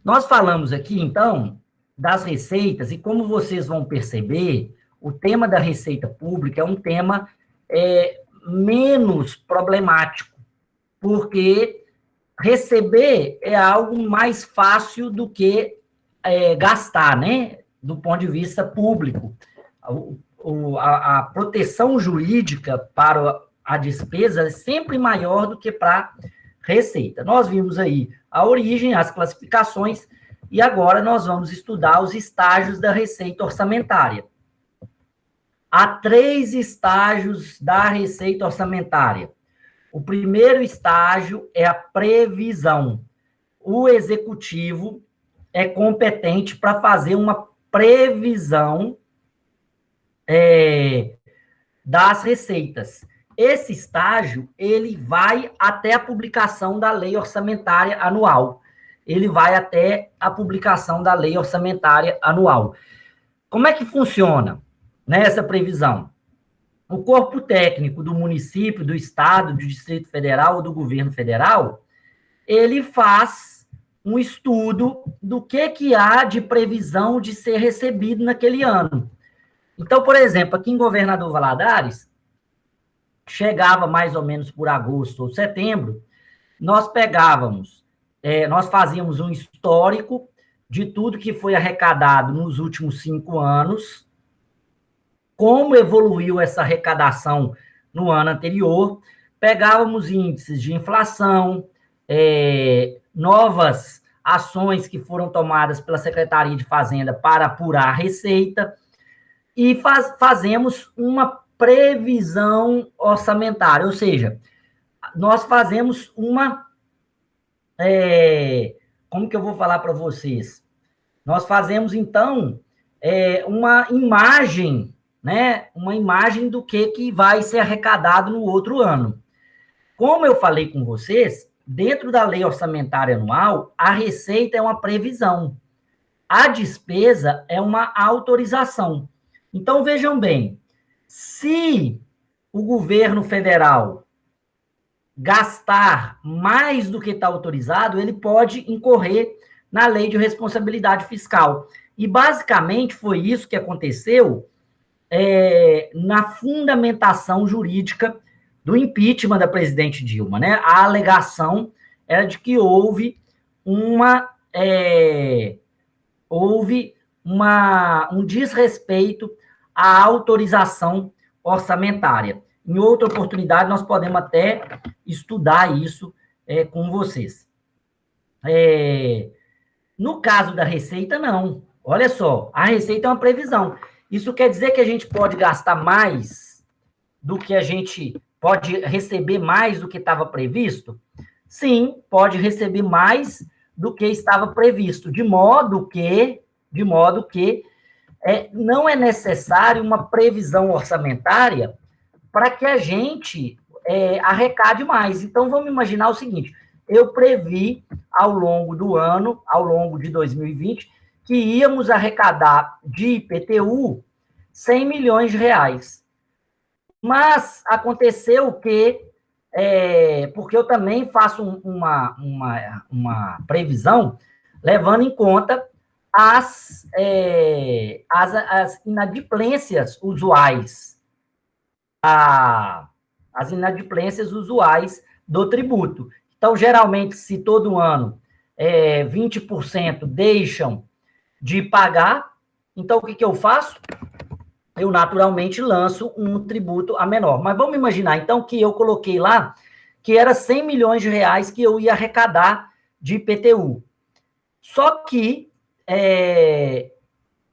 Nós falamos aqui, então, das receitas, e como vocês vão perceber, o tema da receita pública é um tema menos problemático, porque receber é algo mais fácil do que gastar, né? Do ponto de vista público. A proteção jurídica para a despesa é sempre maior do que para receita. Nós vimos aí a origem, as classificações, e agora nós vamos estudar os estágios da receita orçamentária. Há 3 estágios da receita orçamentária. O primeiro estágio é a previsão. O executivo é competente para fazer uma previsão das receitas. Esse estágio, ele vai até a publicação da lei orçamentária anual. Ele vai até a publicação da lei orçamentária anual. Como é que funciona nessa previsão? O corpo técnico do município, do estado, do Distrito Federal ou do governo federal, ele faz um estudo do que há de previsão de ser recebido naquele ano. Então, por exemplo, aqui em Governador Valadares, chegava mais ou menos por agosto ou setembro, nós nós fazíamos um histórico de tudo que foi arrecadado nos últimos 5 anos, como evoluiu essa arrecadação no ano anterior, pegávamos índices de inflação, novas ações que foram tomadas pela Secretaria de Fazenda para apurar a receita, e fazemos uma previsão orçamentária, ou seja, nós fazemos como que eu vou falar para vocês? Nós fazemos, então, uma imagem, né? Uma imagem do que vai ser arrecadado no outro ano. Como eu falei com vocês, dentro da lei orçamentária anual, a receita é uma previsão. A despesa é uma autorização. Então, vejam bem, se o governo federal gastar mais do que está autorizado, ele pode incorrer na lei de responsabilidade fiscal. E, basicamente, foi isso que aconteceu na fundamentação jurídica do impeachment da presidente Dilma, né? A alegação era de que houve um desrespeito à autorização orçamentária. Em outra oportunidade, nós podemos até estudar isso com vocês. No caso da receita, não. Olha só, a receita é uma previsão. Isso quer dizer que a gente pode gastar mais do que a gente pode receber mais do que estava previsto? Sim, pode receber mais do que estava previsto, de modo que não é necessário uma previsão orçamentária para que a gente arrecade mais. Então, vamos imaginar o seguinte, eu previ ao longo do ano, ao longo de 2020, que íamos arrecadar de IPTU 100 milhões de reais. Mas aconteceu que, porque eu também faço uma previsão, levando em conta as inadimplências usuais, as inadimplências usuais do tributo. Então, geralmente, se todo ano 20% deixam de pagar, então o que eu faço? Eu naturalmente lanço um tributo a menor. Mas vamos imaginar, então, que eu coloquei lá que era 100 milhões de reais que eu ia arrecadar de IPTU. Só que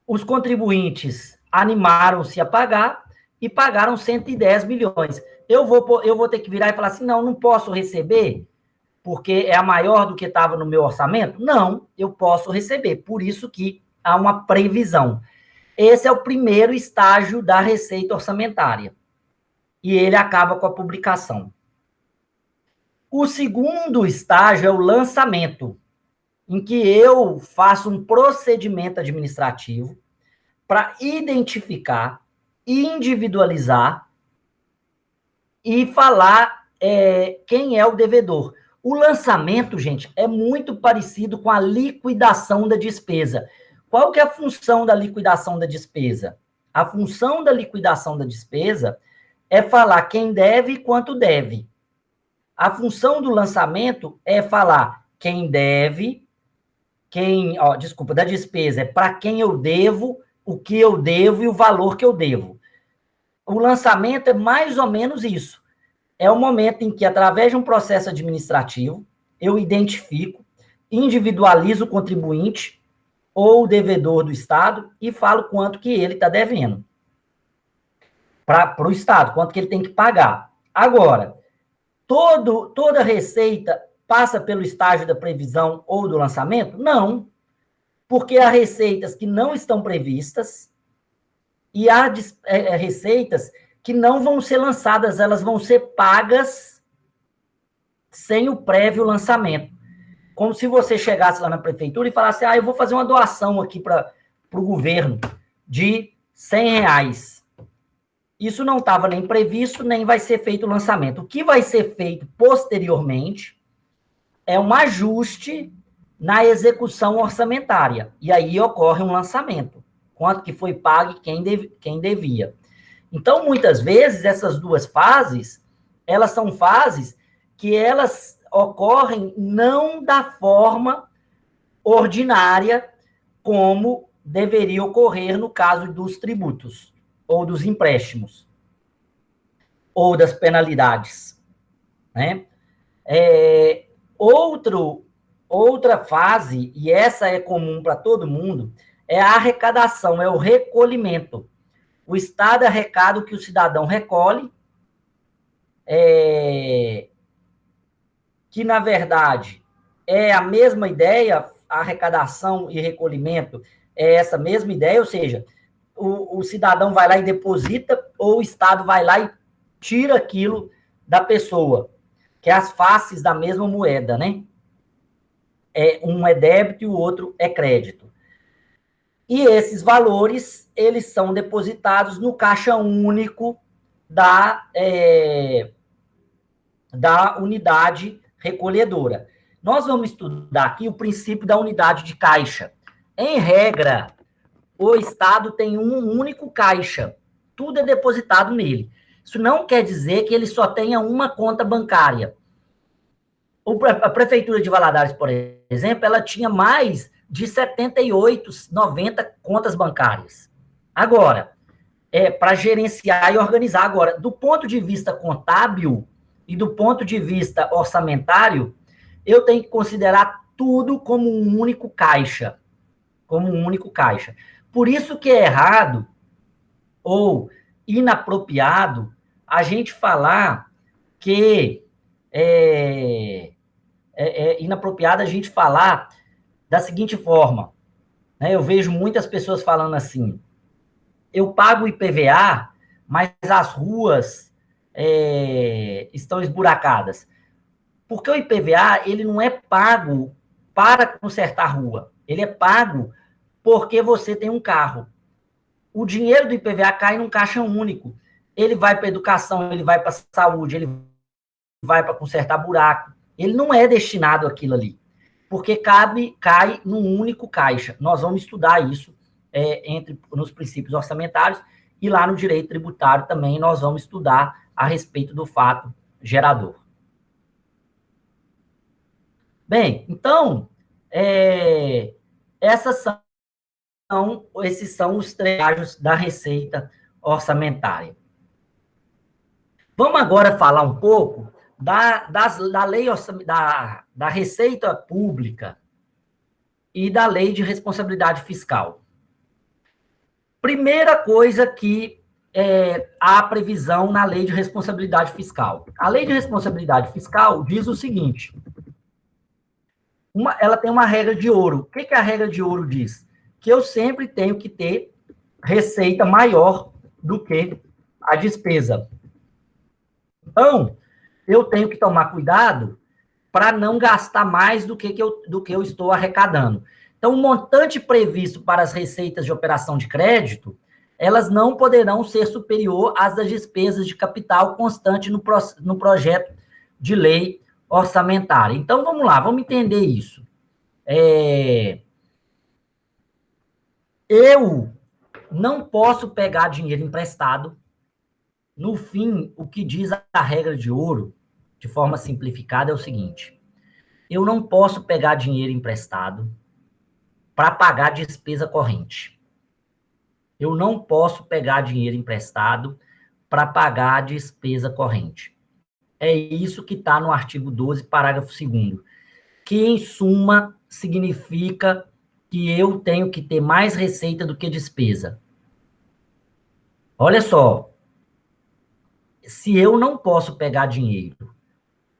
os contribuintes animaram-se a pagar e pagaram 110 milhões. Eu vou ter que virar e falar assim, não posso receber, porque é a maior do que estava no meu orçamento? Não, eu posso receber. Por isso que há uma previsão. Esse é o primeiro estágio da receita orçamentária. E ele acaba com a publicação. O segundo estágio é o lançamento, em que eu faço um procedimento administrativo para identificar, individualizar e falar quem é o devedor. O lançamento, gente, é muito parecido com a liquidação da despesa. Qual que é a função da liquidação da despesa? A função da liquidação da despesa é falar quem deve e quanto deve. A função do lançamento é falar quem deve, da despesa é para quem eu devo, o que eu devo e o valor que eu devo. O lançamento é mais ou menos isso. É o momento em que, através de um processo administrativo, eu identifico, individualizo o contribuinte ou o devedor do Estado e falo quanto que ele está devendo para o Estado, quanto que ele tem que pagar. Agora, toda receita passa pelo estágio da previsão ou do lançamento? Não, porque há receitas que não estão previstas e há receitas que não vão ser lançadas, elas vão ser pagas sem o prévio lançamento. Como se você chegasse lá na prefeitura e falasse, eu vou fazer uma doação aqui para o governo de R$100. Isso não estava nem previsto, nem vai ser feito o lançamento. O que vai ser feito posteriormente é um ajuste na execução orçamentária. E aí ocorre um lançamento. Quanto que foi pago e quem devia. Então, muitas vezes, essas duas fases, elas são fases que elas ocorrem não da forma ordinária como deveria ocorrer no caso dos tributos, ou dos empréstimos, ou das penalidades, né? Outra fase, e essa é comum para todo mundo, é a arrecadação, é o recolhimento. O Estado arrecada o que o cidadão recolhe, que, na verdade, é a mesma ideia, a arrecadação e recolhimento é essa mesma ideia, ou seja, o cidadão vai lá e deposita, ou o Estado vai lá e tira aquilo da pessoa, que é as faces da mesma moeda, né? Um é débito e o outro é crédito. E esses valores, eles são depositados no caixa único da unidade recolhedora. Nós vamos estudar aqui o princípio da unidade de caixa. Em regra, o Estado tem um único caixa. Tudo é depositado nele. Isso não quer dizer que ele só tenha uma conta bancária. A Prefeitura de Valadares, por exemplo, ela tinha mais de 78, 90 contas bancárias. Agora, para gerenciar e organizar. Agora, do ponto de vista contábil e do ponto de vista orçamentário, eu tenho que considerar tudo como um único caixa. Como um único caixa. Por isso que é errado ou inapropriado a gente falar que é inapropriado a gente falar da seguinte forma, né? Eu vejo muitas pessoas falando assim, eu pago IPVA, mas as ruas estão esburacadas. Porque o IPVA, ele não é pago para consertar a rua, ele é pago porque você tem um carro. O dinheiro do IPVA cai num caixa único. Ele vai para a educação, ele vai para a saúde, ele vai para consertar buraco. Ele não é destinado àquilo ali, porque cai num único caixa. Nós vamos estudar isso nos princípios orçamentários e lá no direito tributário também nós vamos estudar a respeito do fato gerador. Bem, então, esses são os estágios da receita orçamentária. Vamos agora falar um pouco da lei da Receita Pública e da Lei de Responsabilidade Fiscal. Primeira coisa que há previsão na Lei de Responsabilidade Fiscal. A Lei de Responsabilidade Fiscal diz o seguinte, ela tem uma regra de ouro. O que a regra de ouro diz? Que eu sempre tenho que ter receita maior do que a despesa. Então, eu tenho que tomar cuidado para não gastar mais do que eu estou arrecadando. Então, o montante previsto para as receitas de operação de crédito, elas não poderão ser superior às das despesas de capital constante no projeto de lei orçamentária. Então, vamos lá, vamos entender isso. Eu não posso pegar dinheiro emprestado. No fim, o que diz a regra de ouro, de forma simplificada, é o seguinte: eu não posso pegar dinheiro emprestado para pagar despesa corrente. Eu não posso pegar dinheiro emprestado para pagar despesa corrente. É isso que está no artigo 12, parágrafo 2º, que, em suma, significa que eu tenho que ter mais receita do que despesa. Olha só, se eu não posso pegar dinheiro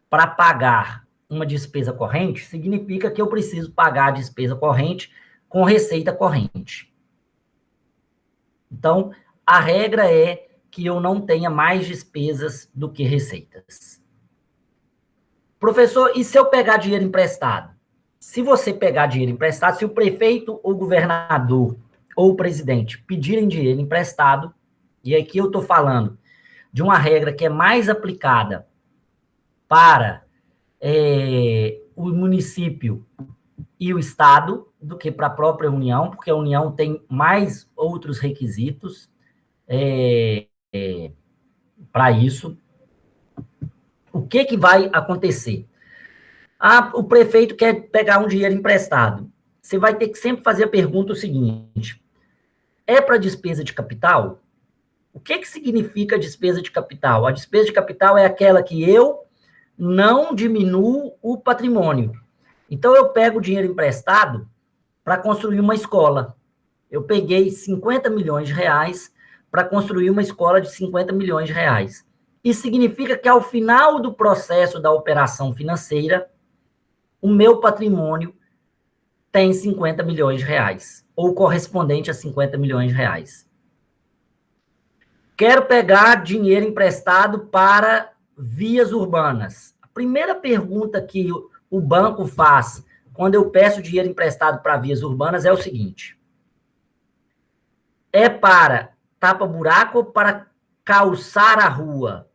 para pagar uma despesa corrente, significa que eu preciso pagar a despesa corrente com receita corrente. Então, a regra é que eu não tenha mais despesas do que receitas. Professor, e se eu pegar dinheiro emprestado? Se você pegar dinheiro emprestado, se o prefeito, ou o governador, ou o presidente pedirem dinheiro emprestado, e aqui eu estou falando de uma regra que é mais aplicada para o município e o Estado do que para a própria União, porque a União tem mais outros requisitos para isso. O que vai acontecer? O prefeito quer pegar um dinheiro emprestado. Você vai ter que sempre fazer a pergunta o seguinte: é para despesa de capital? O que significa despesa de capital? A despesa de capital é aquela que eu não diminuo o patrimônio. Então, eu pego o dinheiro emprestado para construir uma escola. Eu peguei 50 milhões de reais para construir uma escola de 50 milhões de reais. Isso significa que, ao final do processo da operação financeira, o meu patrimônio tem 50 milhões de reais, ou correspondente a 50 milhões de reais. Quero pegar dinheiro emprestado para vias urbanas. A primeira pergunta que o banco faz quando eu peço dinheiro emprestado para vias urbanas é o seguinte: é para tapa-buraco ou para calçar a rua?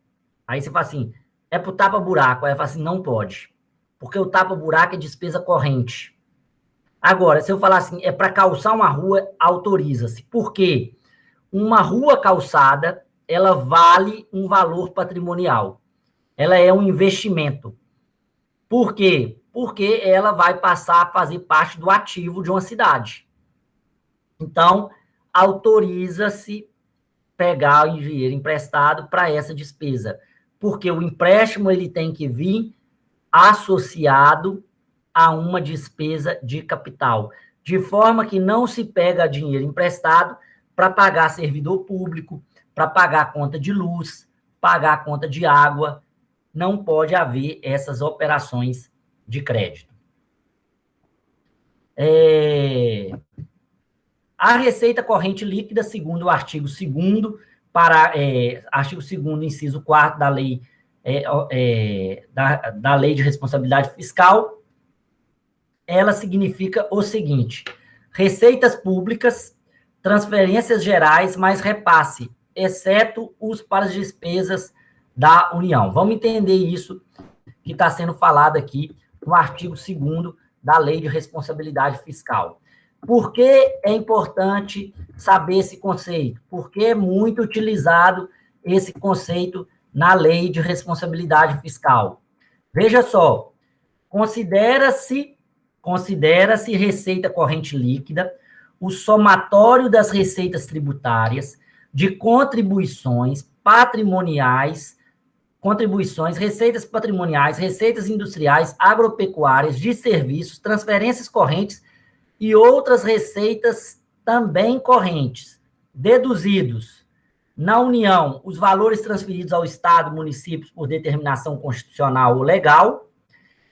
Aí você fala assim, é para o tapa-buraco. Aí eu falo assim, não pode, porque o tapa-buraco é despesa corrente. Agora, se eu falar assim, é para calçar uma rua, autoriza-se. Por quê? Uma rua calçada, ela vale um valor patrimonial. Ela é um investimento. Por quê? Porque ela vai passar a fazer parte do ativo de uma cidade. Então, autoriza-se pegar o dinheiro emprestado para essa despesa, porque o empréstimo ele tem que vir associado a uma despesa de capital, de forma que não se pega dinheiro emprestado para pagar servidor público, para pagar a conta de luz, pagar a conta de água. Não pode haver essas operações de crédito. A receita corrente líquida, segundo o artigo 2º, artigo 2º, inciso 4º da lei, da Lei de Responsabilidade Fiscal, ela significa o seguinte: receitas públicas, transferências gerais, mais repasse, exceto os para as despesas da União. Vamos entender isso que está sendo falado aqui no artigo 2º da Lei de Responsabilidade Fiscal. Por que é importante saber esse conceito? Porque é muito utilizado esse conceito na Lei de Responsabilidade Fiscal. Veja só, considera-se receita corrente líquida o somatório das receitas tributárias, de contribuições patrimoniais, receitas patrimoniais, receitas industriais, agropecuárias, de serviços, transferências correntes e outras receitas também correntes, deduzidos na União os valores transferidos ao Estado, municípios por determinação constitucional ou legal,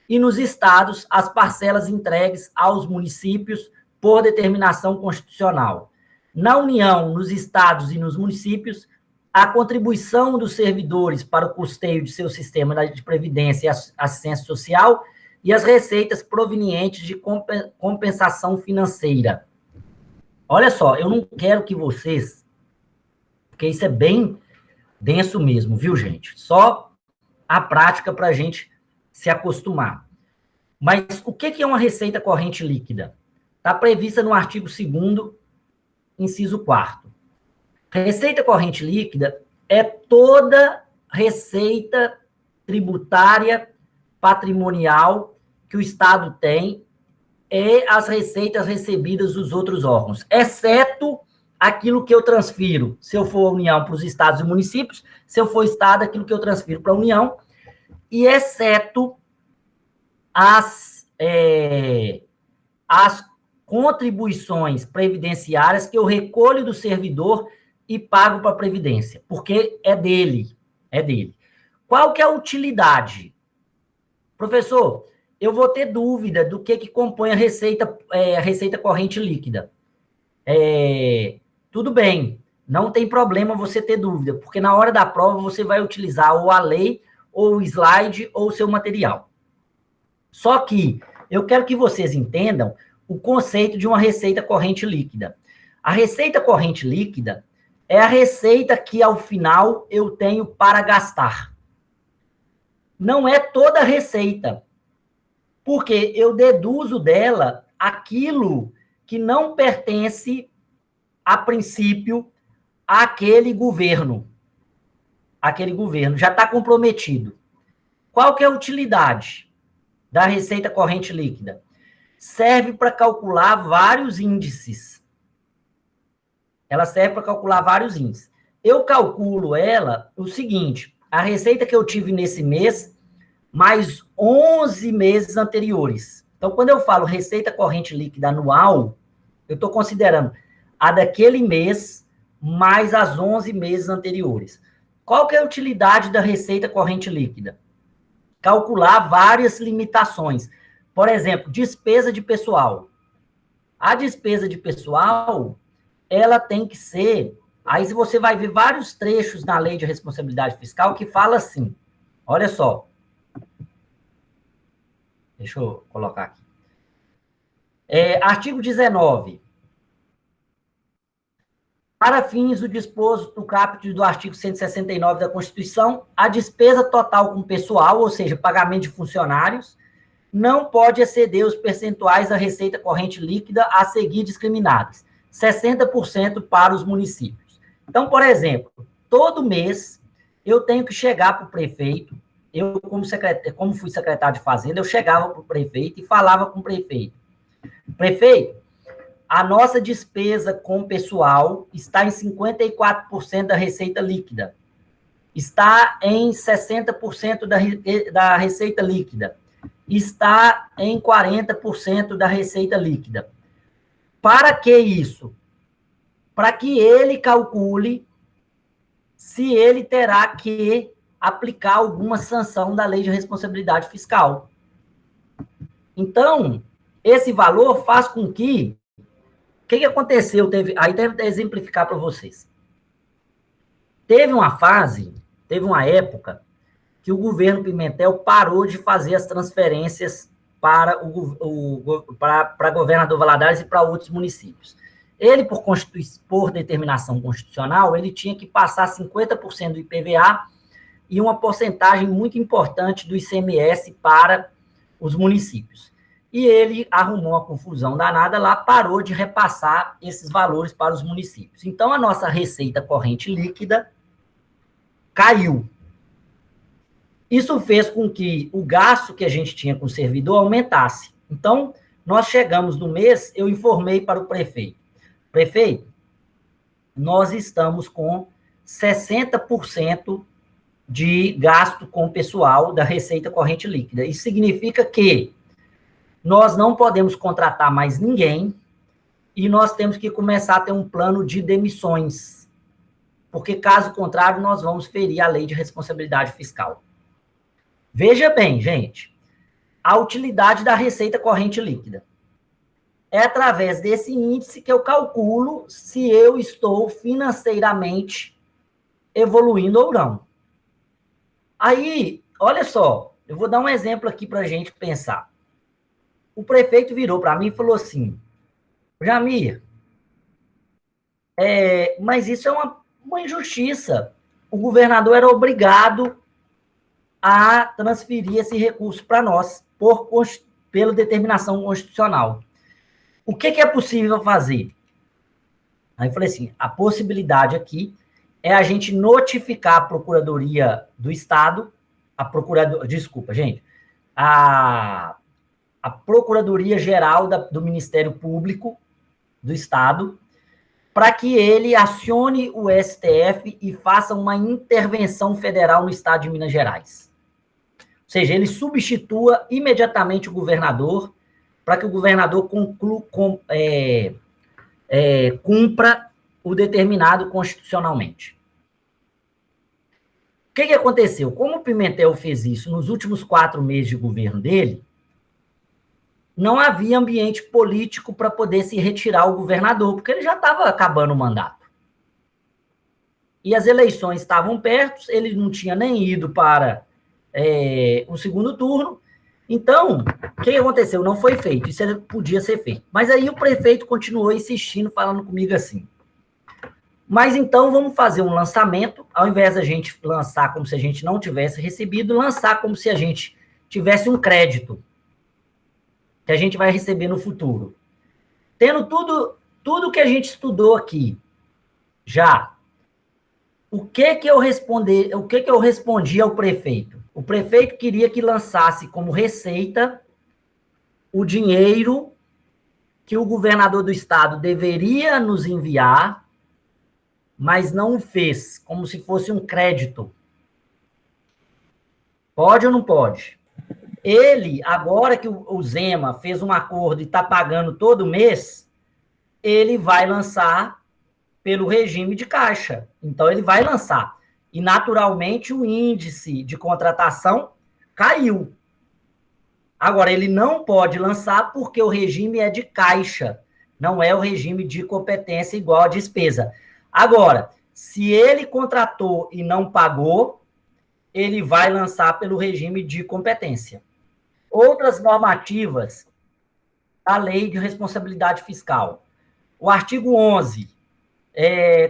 e nos estados as parcelas entregues aos municípios por determinação constitucional. Na União, nos estados e nos municípios, a contribuição dos servidores para o custeio de seu sistema de previdência e assistência social e as receitas provenientes de compensação financeira. Olha só, eu não quero que vocês, porque isso é bem denso mesmo, viu, gente? Só a prática para a gente se acostumar. Mas o que é uma receita corrente líquida? Está prevista no artigo 2º, inciso 4º. Receita corrente líquida é toda receita tributária patrimonial que o Estado tem e as receitas recebidas dos outros órgãos, exceto aquilo que eu transfiro, se eu for União, para os estados e municípios, se eu for Estado, aquilo que eu transfiro para a União, e exceto as contribuições previdenciárias que eu recolho do servidor e pago para a Previdência, porque é dele, é dele. Qual que é a utilidade? Professor, eu vou ter dúvida do que compõe a receita corrente líquida. Tudo bem, não tem problema você ter dúvida, porque na hora da prova você vai utilizar ou a lei, ou o slide, ou o seu material. Só que eu quero que vocês entendam o conceito de uma receita corrente líquida. A receita corrente líquida é a receita que, ao final, eu tenho para gastar. Não é toda a receita, porque eu deduzo dela aquilo que não pertence, a princípio, àquele governo. Aquele governo já está comprometido. Qual que é a utilidade da receita corrente líquida? Serve para calcular vários índices. Ela serve para calcular vários índices. Eu calculo ela o seguinte: a receita que eu tive nesse mês, mais 11 meses anteriores. Então, quando eu falo receita corrente líquida anual, eu estou considerando a daquele mês mais as 11 meses anteriores. Qual que é a utilidade da receita corrente líquida? Calcular várias limitações. Por exemplo, despesa de pessoal. A despesa de pessoal, ela tem que ser... Aí você vai ver vários trechos na Lei de Responsabilidade Fiscal que fala assim, olha só. Deixa eu colocar aqui. Artigo 19. Para fins do disposto do caput do artigo 169 da Constituição, a despesa total com pessoal, ou seja, pagamento de funcionários, não pode exceder os percentuais da receita corrente líquida a seguir discriminadas. 60% para os municípios. Então, por exemplo, todo mês eu tenho que chegar para o prefeito, eu, como fui secretário de Fazenda, eu chegava para o prefeito e falava com o prefeito. Prefeito, a nossa despesa com pessoal está em 54% da receita líquida. Está em 60% da receita líquida. Está em 40% da receita líquida. Para que isso? Para que ele calcule se ele terá que aplicar alguma sanção da Lei de Responsabilidade Fiscal. Então, esse valor faz com que... O que aconteceu? Aí deve exemplificar para vocês. Teve uma época, que o governo Pimentel parou de fazer as transferências para governador Valadares e para outros municípios. Ele, por determinação constitucional, ele tinha que passar 50% do IPVA e uma porcentagem muito importante do ICMS para os municípios. E ele arrumou uma confusão danada lá, parou de repassar esses valores para os municípios. Então, a nossa receita corrente líquida caiu. Isso fez com que o gasto que a gente tinha com o servidor aumentasse. Então, nós chegamos no mês, eu informei para o prefeito. Prefeito, nós estamos com 60% de gasto com o pessoal da receita corrente líquida. Isso significa que nós não podemos contratar mais ninguém e nós temos que começar a ter um plano de demissões, porque, caso contrário, nós vamos ferir a Lei de Responsabilidade Fiscal. Veja bem, gente, a utilidade da receita corrente líquida. É através desse índice que eu calculo se eu estou financeiramente evoluindo ou não. Aí, olha só, eu vou dar um exemplo aqui para a gente pensar. O prefeito virou para mim e falou assim, Jamir, mas isso é uma injustiça. O governador era obrigado a transferir esse recurso para nós, pela determinação constitucional. O que é possível fazer? Aí eu falei assim, a possibilidade aqui é a gente notificar a Procuradoria do Estado, a Procuradoria-Geral do Ministério Público do Estado, para que ele acione o STF e faça uma intervenção federal no Estado de Minas Gerais. Ou seja, ele substitua imediatamente o governador, para que o governador cumpra o determinado constitucionalmente. O que aconteceu? Como o Pimentel fez isso nos últimos 4 meses de governo dele, não havia ambiente político para poder se retirar o governador, porque ele já estava acabando o mandato. E as eleições estavam perto, ele não tinha nem ido para o segundo turno. Então, o que aconteceu? Não foi feito, isso podia ser feito. Mas aí o prefeito continuou insistindo, falando comigo assim, mas então vamos fazer um lançamento, ao invés da gente lançar como se a gente não tivesse recebido, lançar como se a gente tivesse um crédito que a gente vai receber no futuro. Tendo tudo que a gente estudou aqui, já, o que eu respondi ao prefeito? O prefeito queria que lançasse como receita o dinheiro que o governador do estado deveria nos enviar, mas não o fez, como se fosse um crédito. Pode ou não pode? Ele, agora que o Zema fez um acordo e está pagando todo mês, ele vai lançar pelo regime de caixa. Então, ele vai lançar. E, naturalmente, o índice de contratação caiu. Agora, ele não pode lançar porque o regime é de caixa, não é o regime de competência igual a despesa. Agora, se ele contratou e não pagou, ele vai lançar pelo regime de competência. Outras normativas da Lei de Responsabilidade Fiscal. O artigo 11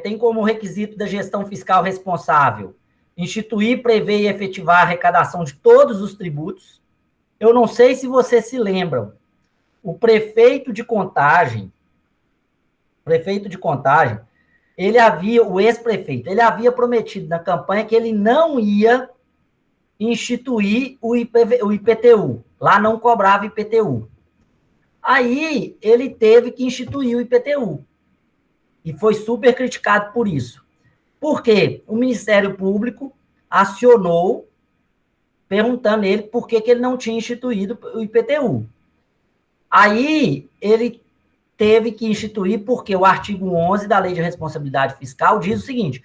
tem como requisito da gestão fiscal responsável instituir, prever e efetivar a arrecadação de todos os tributos. Eu não sei se vocês se lembram, o prefeito de Contagem, o ex-prefeito, ele havia prometido na campanha que ele não ia instituir o IPTU. Lá não cobrava IPTU. Aí ele teve que instituir o IPTU. E foi super criticado por isso. Por quê? O Ministério Público acionou, perguntando ele por que ele não tinha instituído o IPTU. Aí ele teve que instituir porque o artigo 11 da Lei de Responsabilidade Fiscal diz o seguinte: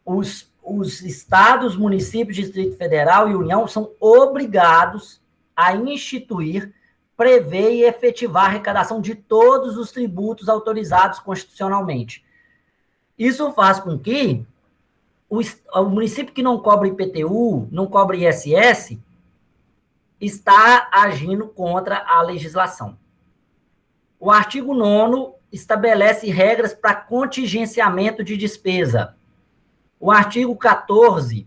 os estados, municípios, Distrito Federal e União são obrigados a instituir, prever e efetivar a arrecadação de todos os tributos autorizados constitucionalmente. Isso faz com que o município que não cobra IPTU, não cobra ISS, está agindo contra a legislação. O artigo 9º estabelece regras para contingenciamento de despesa. O artigo 14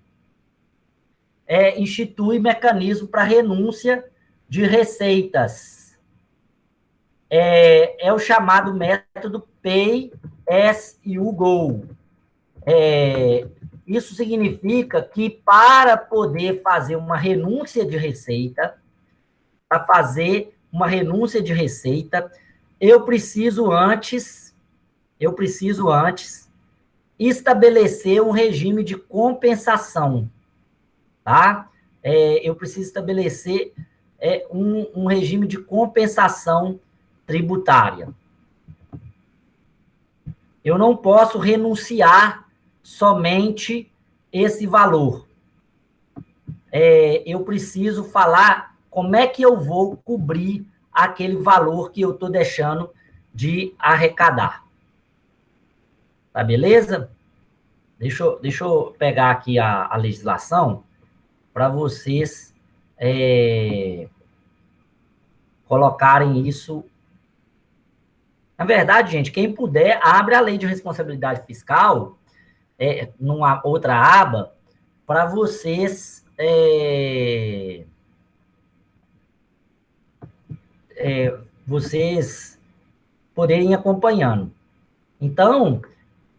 institui mecanismo para renúncia de receitas. É o chamado método Pay as you go. Isso significa que para poder fazer uma renúncia de receita, eu preciso antes estabelecer um regime de compensação, tá? Eu preciso estabelecer um regime de compensação tributária. Eu não posso renunciar somente esse valor. Eu preciso falar como é que eu vou cobrir aquele valor que eu estou deixando de arrecadar. Tá beleza? Deixa eu pegar aqui a legislação para vocês colocarem isso. Na verdade, gente, quem puder, abre a Lei de Responsabilidade Fiscal, numa outra aba, para vocês vocês poderem ir acompanhando. Então,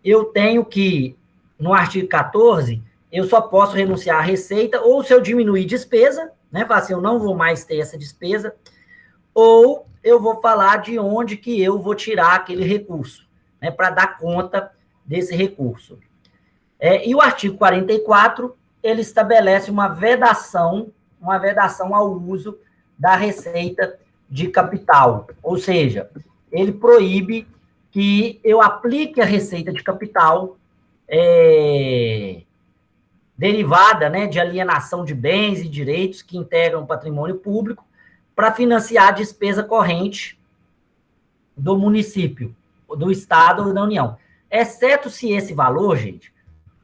eu tenho que, no artigo 14, eu só posso renunciar à receita, ou se eu diminuir despesa, né, falar assim, eu não vou mais ter essa despesa, ou eu vou falar de onde que eu vou tirar aquele recurso, né, para dar conta desse recurso. E o artigo 44, ele estabelece uma vedação ao uso da receita de capital, ou seja, ele proíbe que eu aplique a receita de capital derivada, né, de alienação de bens e direitos que integram o patrimônio público para financiar a despesa corrente do município, do Estado ou da União. Exceto se esse valor, gente,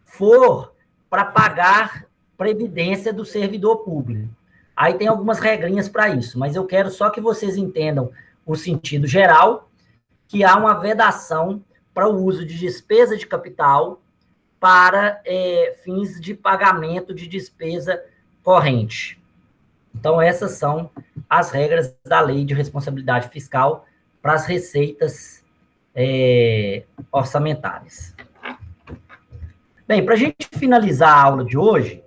for para pagar previdência do servidor público. Aí tem algumas regrinhas para isso, mas eu quero só que vocês entendam o sentido geral, que há uma vedação para o uso de despesa de capital para fins de pagamento de despesa corrente. Então, essas são as regras da Lei de Responsabilidade Fiscal para as receitas orçamentárias. Bem, para a gente finalizar a aula de hoje,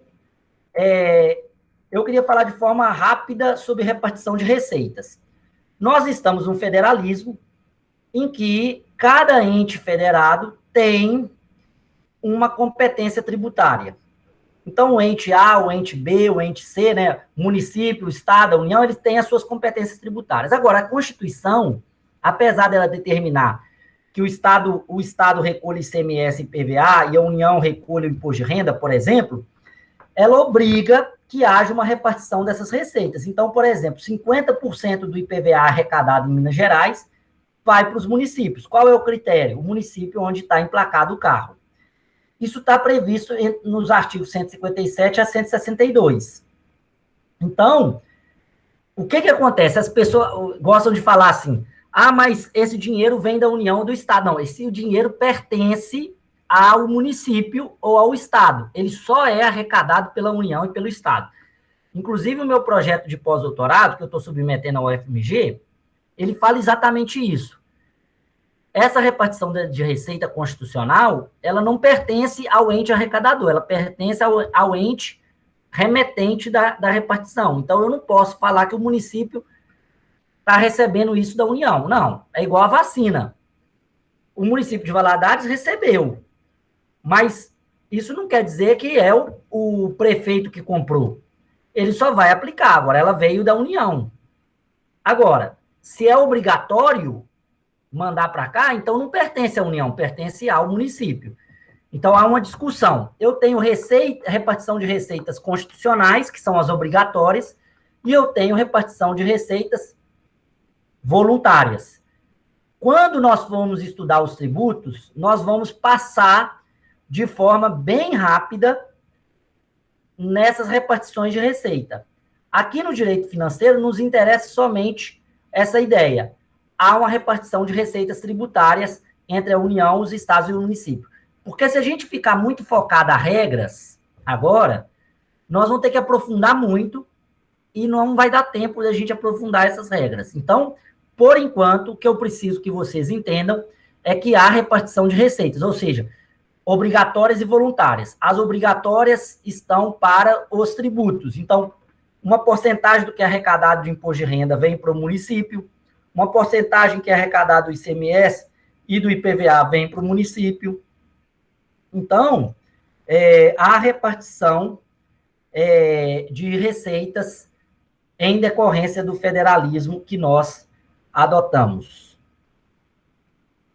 eu queria falar de forma rápida sobre repartição de receitas. Nós estamos num federalismo em que cada ente federado tem uma competência tributária. Então, o ente A, o ente B, o ente C, né, o município, o Estado, a União, eles têm as suas competências tributárias. Agora, a Constituição, apesar dela determinar que o Estado recolhe ICMS e IPVA e a União recolhe o imposto de renda, por exemplo, ela obriga que haja uma repartição dessas receitas. Então, por exemplo, 50% do IPVA arrecadado em Minas Gerais vai para os municípios. Qual é o critério? O município onde está emplacado o carro. Isso está previsto nos artigos 157 a 162. Então, o que acontece? As pessoas gostam de falar assim, mas esse dinheiro vem da União ou do Estado. Não, esse dinheiro pertence ao município ou ao Estado. Ele só é arrecadado pela União e pelo Estado. Inclusive, o meu projeto de pós-doutorado, que eu estou submetendo ao UFMG, ele fala exatamente isso. Essa repartição de receita constitucional, ela não pertence ao ente arrecadador, ela pertence ao ente remetente da repartição. Então, eu não posso falar que o município está recebendo isso da União. Não, é igual a vacina. O município de Valadares recebeu, mas isso não quer dizer que é o prefeito que comprou. Ele só vai aplicar, agora ela veio da União. Agora, se é obrigatório mandar para cá, então não pertence à União, pertence ao município. Então, há uma discussão. Eu tenho repartição de receitas constitucionais, que são as obrigatórias, e eu tenho repartição de receitas voluntárias. Quando nós formos estudar os tributos, nós vamos passar de forma bem rápida nessas repartições de receita. Aqui no direito financeiro, nos interessa somente essa ideia. Há uma repartição de receitas tributárias entre a União, os estados e o município. Porque se a gente ficar muito focado a regras agora, nós vamos ter que aprofundar muito e não vai dar tempo da gente aprofundar essas regras. Então, por enquanto, o que eu preciso que vocês entendam é que há repartição de receitas, ou seja, obrigatórias e voluntárias. As obrigatórias estão para os tributos. Então, uma porcentagem do que é arrecadado de imposto de renda vem para o município, uma porcentagem que é arrecadada do ICMS e do IPVA vem para o município. Então, há repartição de receitas em decorrência do federalismo que nós adotamos.